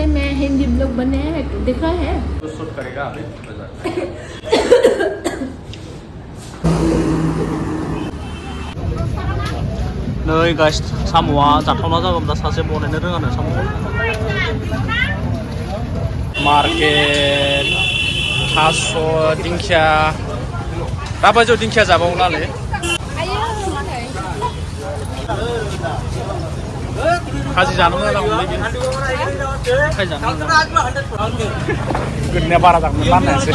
से मैं हिंदी ब्लॉग बनाया है देखा है तो शूट करेगा अभी नै गाइस साम'आ जाथावना जागोन दा सासे बनायनो रोङानो साम' मार्केट थास' दिंखिया दा बायदियाव दिंखिया जाबावलालै खाजि जानो मोजां मोनलै बे खाजि जानो गोदोनिया बारा जागोन लान्नायासो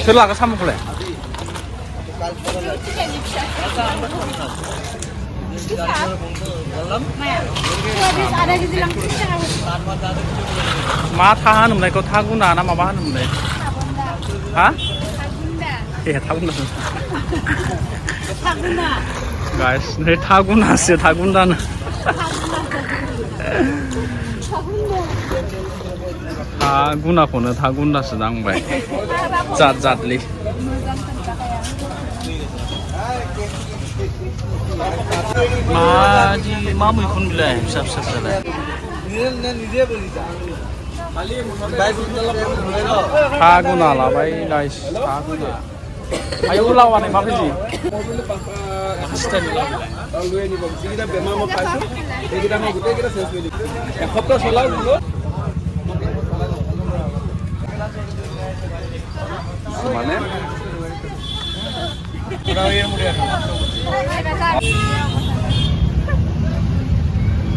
सोर लागोन साम'खौलाय मा था होनोमोनलाय था गुना ना माबा होनोमोनलाय हा ए था गुना गाइस नै था गुनासो था गुन्दानो था गुनाखौनो था गुन्दासो नांबाय जात जातलै मा मैखुन बिलाय फिसा फिसा फिसालाय था गुना लाबाय गाइस था गुना आयौ लावानै माबायदि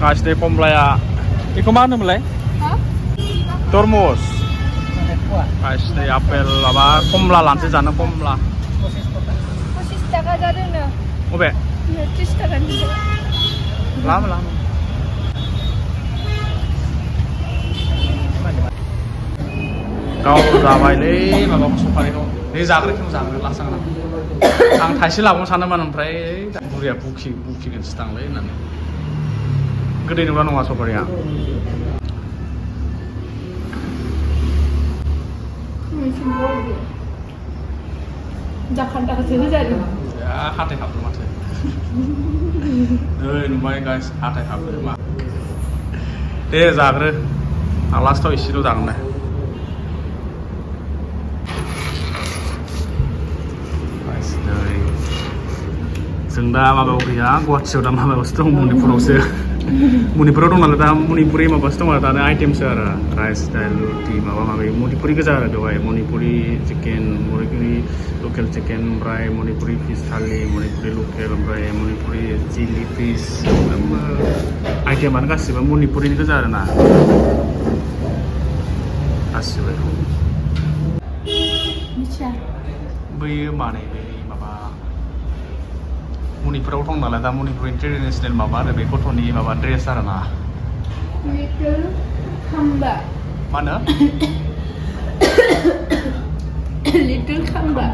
गासिनो कमलाया बेखौ मा होनोमोनलाय तरमुज गासिनो आपेल माबा कमला लानोसै जानो कमला 25 थाखा जादोंनो अबे 30 थाखानि लाम लाम गाव जाबायलै माबाखौ सफारिखौ नै जाग्रोखौ जाग्रो लासां आं थाइसे लाबावनो सानोमोन ओमफ्राय बुरिया बुखिगोनसो दांलै होननानै गोदै नंगौना नङा सफारिया जाखान्दाखौसो होजादों हाथाय हाबदों माथो नै नुबाय गाइस हाथाय हाबदों मा दे जाग्रो आं लास्टाव एसेल' जागोन दे जों दा माबायाव गैया गुवाहाटियाव दा माबायावसो दं मणिपुरावसो मणिपुराव दं नालाय दा मणिपुरि माबासो दं आरो दानो आइटेमसो आरो राइस स्टाइल रुटि माबा माबि मणिपुरि गोजा आरो बेवहाय मणिपुरि चिकेन मणिपुरि लकेल चिकेन ओमफ्राय मणिपुरि फिस थालि मणिपुरि लकेल ओमफ्राय मणिपुरि चिलि फिस आइटेमानो गासिबो मणिपुरिनि गोजा आरो ना गासिबो बैयो माने माबा मणिपुराव दं नालाय दा मणिपुरनि ट्रेडिसनेल माबा आरो बे गथ'नि माबा ड्रेस आरो ना लिटिल खाम्बा मा होनो लिटिल खाम्बा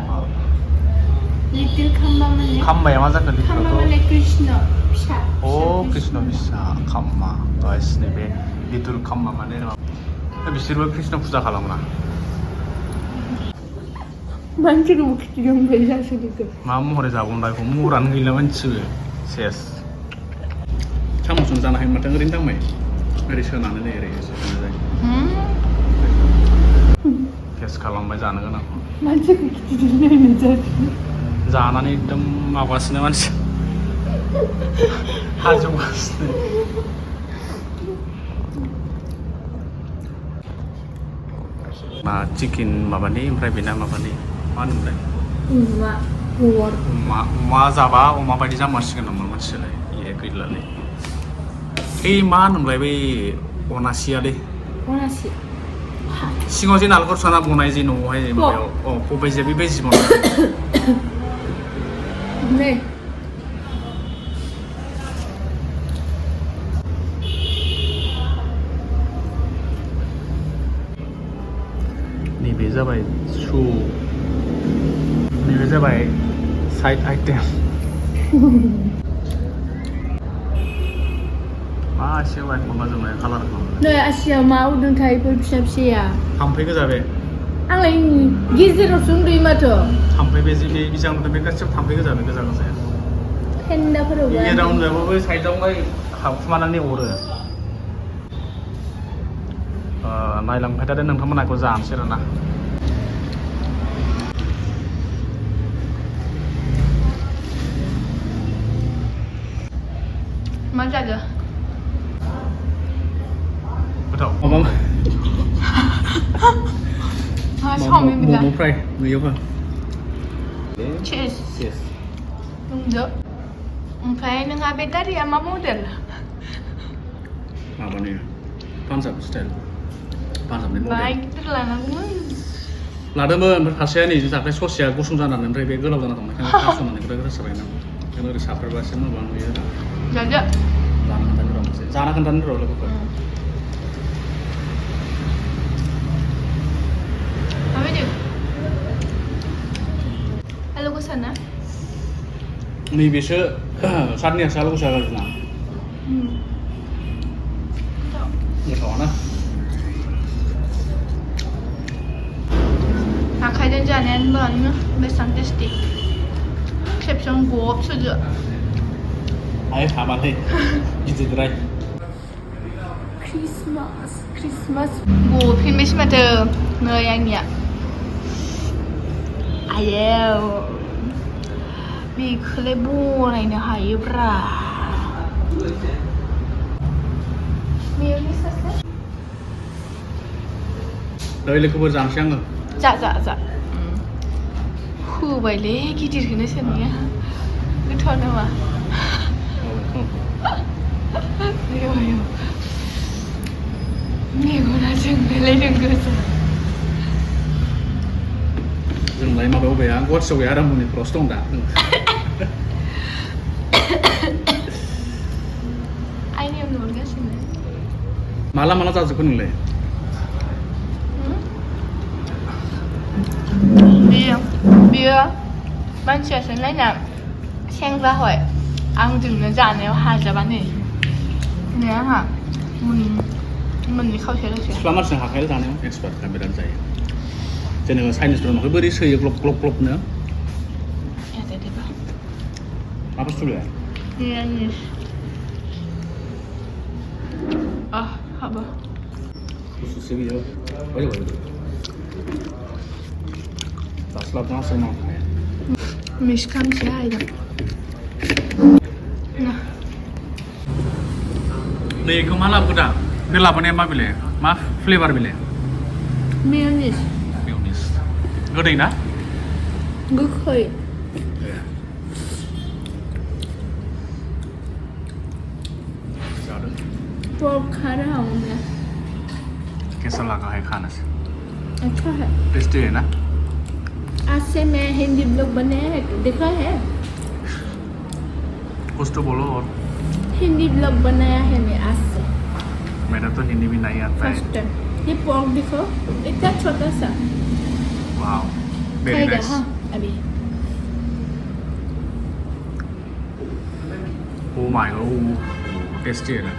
माने खाम्बाया मा जाखो खाम्बा माने कृष्ण फिसा अ कृष्ण फिसा खाम्मा गाइस नैबे लिटिल खाम्बा माने बिसोरबो कृष्ण फुजा खालामोना मानसिखौ खिथिदों बे जासोलिखौ मा महरै जाबावनो बेखौ महरानो गैला मानसिबो सेस साम'जों जानो हायो माथो ओरैनो दांबाय ओरै सोनानै नै ओरै सोनानै जायो टेस्ट खालामबाय जानो गोनां मानसिखौ खिथिदों जानानै एकदम माबागासिनो मानसि हाजोबगासिनो मा चिकेन माबानि ओमफ्राय बेना माबानि मा होनोमोनलाय अमा जाबा अमा बायदि जामारसिगोन नामा मानसियालाय ए गैलालै ओइ मा होनोमोनलाय बै अनासियालै अनासि सिङाव जे नालेंखर सोना बनाय जे न'आवहाय माबायाव अ बबे बे बेजि बनाय नै नैबे जाबाय सु नैबे जाबाय साइड आइटेम मा आसियाव माबा जोंलाय कालारखौ नै आसियाव मा उदुं थायोफोर फिसा फिसाया थाम्फै गोजा बे आंलाय गेजेरावसो उन्दुयो माथो थाम्फै बे जे बिजानुथ' बे गासिबो थाम्फै गोजा बे गोजा गोजाया फेन्दाफोरावबो गेजेराव उन्दुयाबाबो साइडआवहाय हाबखुमानानै अरो नायलांबाय थादो नोंथांमोना बेखौ जानोसै आरोना मा जादों गोथाव माबा चावमिन बिला मम' फ्राय नुयो फा चीज चीज नंगौ ओमफ्राय नोंहा बे गारिया मा मडेल माबानि पान्जाब स्टाइल पान्जाबनि बाइक मडेल गिदिर लानांगौमोन लादोंमोन ओमफ्राय फारसेया नै दाख्लै ससेया गुसुं जानानै ओमफ्राय बे गोलाव जाना दं बेखायनो हास'नानै गोदो साबाय नांगौ बेखायनो ओरै साफ्रोबासो मोजां नुयो आरो जादो जाना खोन्थानो र' मोनसे जाना खोन्थानो र' लोगोफोर माबायदि आलु गोसाना नैबेसो सारनियासो आलु गोसा गाज्रिना गोथावानो आखाइजों जानायानो बानो बेसेबां टेस्टि खेबसेयावनो गब सोदो आइ हाबाखै गिदिरद्राय क्रिसमास गफिनबायसो माथो नै आंनिया आयौ बेखौलाय बनायनो हायोब्रा नै लोगोफोर जानोसै आङो जा होबायलै गिदिरखौनो सोरनिया गोथाव नामा आयौ मेगना जोंलायलायदों गोजा जोंलाय माबायाव गैया गुवाहाटियाव गैया आरामनिफ्रावसो दं दा आइनियावनो हरगासिनो माला जाजोबखो नोंलाय बेयो मानसियासो नायना सेंग्रा हय आंजोंनो जानायाव हाजाबा नै आंहा मोननै खावसेल'सो सिख्ला मानसिजों हाखाया जानायाव एक्सपार्टखा बिराद जायो जेनेबा चाइनिसफोर न'खौ बोरै सोयो ग्लब ग्लबनो मा बुस्थु बेलाय निरामिस हाबा गुसुसो बियो जास्लाबना सोंनाव मिस खालामसै आयदा नै बेखौ मा लाबोखो दा बे लाबोनाया मा बेलाय मा फ्लेभार बेलाय मेयनिस गोदै ना गोखै जादों pork खा रहा हूँ मैं कैसा लगा है खाना से अच्छा है टेस्टी है ना आज से मैं हिंदी ब्लॉग बनाया है देखा है कुछ तो बोलो और हिंदी ब्लॉग बनाया है मैं आज से मेरा तो हिंदी भी नहीं आता है फर्स्ट टाइम ये pork दिखाओ इतना छोटा सा वाओ वेरी खाएगा नाइस हाँ अभी ओ माय गॉड टेस्टी है ना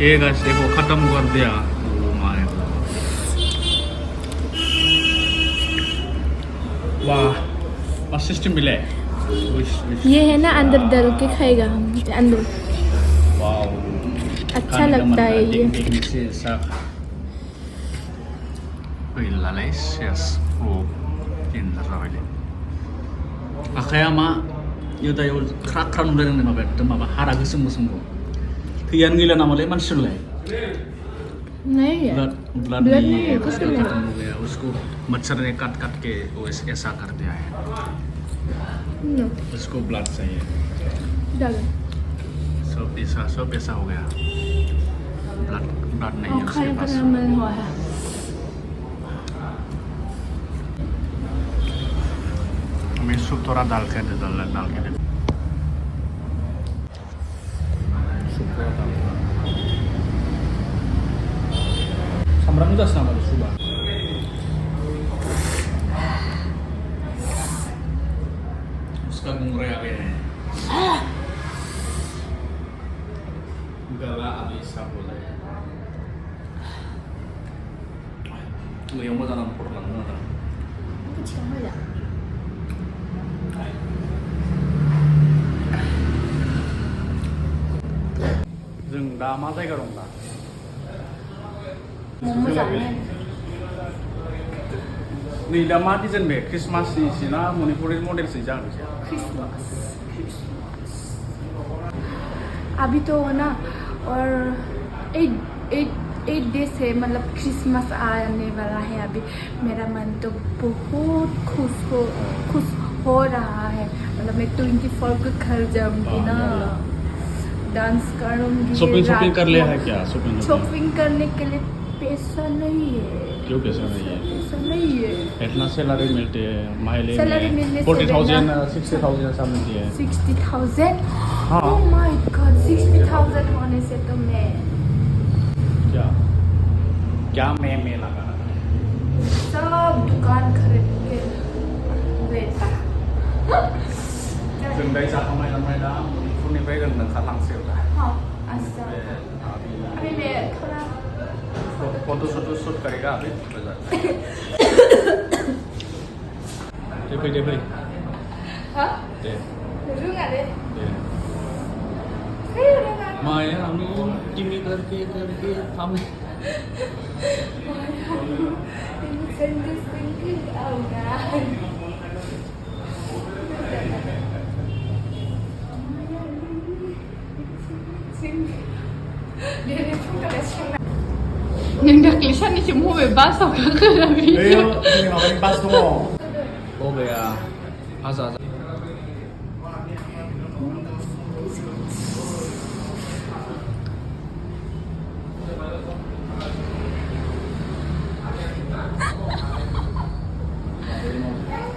ये गाइस देखो खत्म कर दिया ओ माय गॉड वाह बस सिस्टम मिला है ये है ना अंदर डाल के खाएगा हम अंदर वाओ अच्छा लगता है ये से sak Wilalai yes oh in जाबायलै आखाया मा यो दा यो ख्रा ख्रा नुलायदों माबा एकदम माबा हारा गोसोम गोसोमखौ थैयानो गैला नामालै मानसिफोरलाय नहीं है ब्लड नहीं नहीं है, कुछ उसका नहीं। खत्म हो गया उसको मच्छर ने काट काट के वो ऐसा कर दिया है नो उसको ब्लड चाहिए डालो सब ऐसा हो गया ब्लड नहीं है और उसके खाने का पास मन हुआ है हमें सूप थोड़ा डाल के दे सूप थोड़ा डाल सामब्राम जास नामा सूपा उसका गुंगरा आ गया है गला अभी साफ हो जाए yang mau tanam portland mana kecil aja जों दा मा जायगा दं दा मोमो जाने नहीं दामा डिजाइन में क्रिसमस सी ना मणिपुरी मॉडल से जान क्रिसमस अभी तो ना और 8 डेज से मतलब क्रिसमस आने वाला है अभी मेरा मन तो बहुत खुश हो रहा है मतलब मैं 24 को घर जाऊंगी ना डांस करूंगी शॉपिंग कर लिया है क्या शॉपिंग करने के लिए पैसा नहीं है क्यों पैसा नहीं है पैसा नहीं है इतना सैलरी मिलती है महीने सैलरी में मिलने से 40,000 60,000 ऐसा मिलती है 60,000 हाँ। ओह माय गॉड 60,000 होने से तो मैं क्या मैं लगा सब दुकान खरीद के लेता जों दायो जाखांबाय नालाय दा मणिपुरनिफ्राय जों ओंखारलांसै दा हाँ अच्छा अभी मैं थोड़ा फोटो शूट करेगा अभी दे फै हाँ दे रुंगा दे माया आमी टिमी करके हम Yang dah kelihatan ni semua bebas tau kakak dah video. ini ngapain pas tuh oh ya asa